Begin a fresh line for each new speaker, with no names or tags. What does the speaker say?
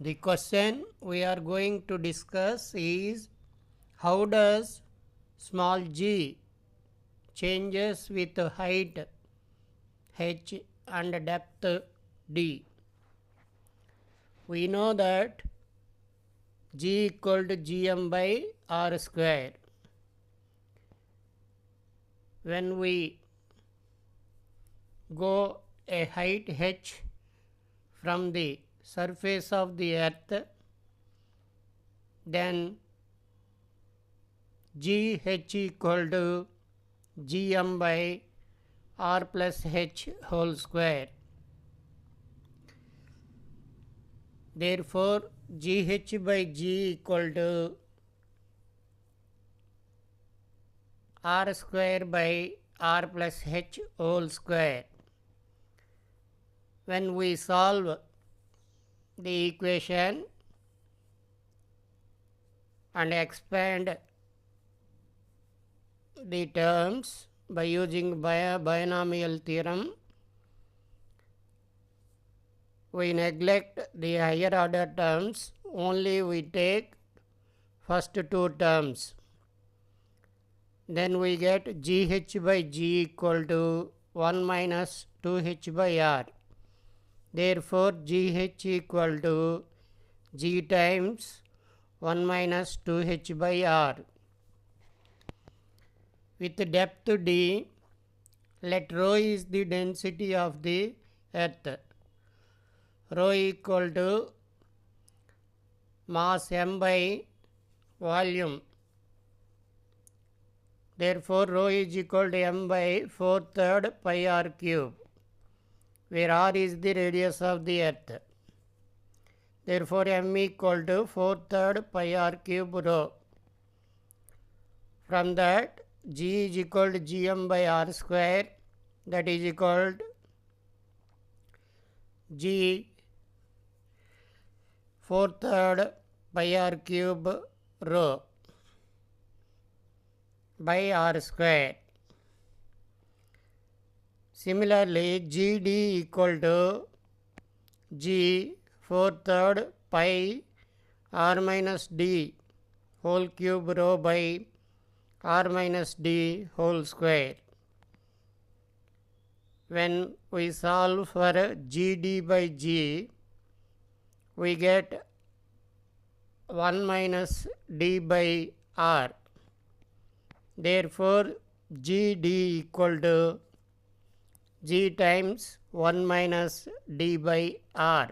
The question we are going to discuss is how does small g changes with height h and depth d. We know that g equal to gm by r square. When we go a height h from the surface of the earth, then gh equal to gm by r plus h whole square. Therefore, gh by g equal to r square by r plus h whole square. When we solve the equation and expand the terms by using binomial theorem, we neglect the higher order terms, only we take first two terms. Then we get gh by g equal to 1 minus 2h by r. Therefore, gh equal to g times 1 minus 2h by r. With depth d, let rho is the density of the earth. Rho equal to mass m by volume. Therefore, rho is equal to m by 4/3 pi r cube, where r is the radius of the earth. Therefore, m equal to 4/3 pi r cube rho. From that, g is equal to gm by r square, that is equal to g 4/3 pi r cube rho by r square. Similarly, gd equal to g 4/3 pi r minus d whole cube rho by r minus d whole square. When we solve for gd by g, we get 1 minus d by r. Therefore, gd equal to g times 1 minus d by r.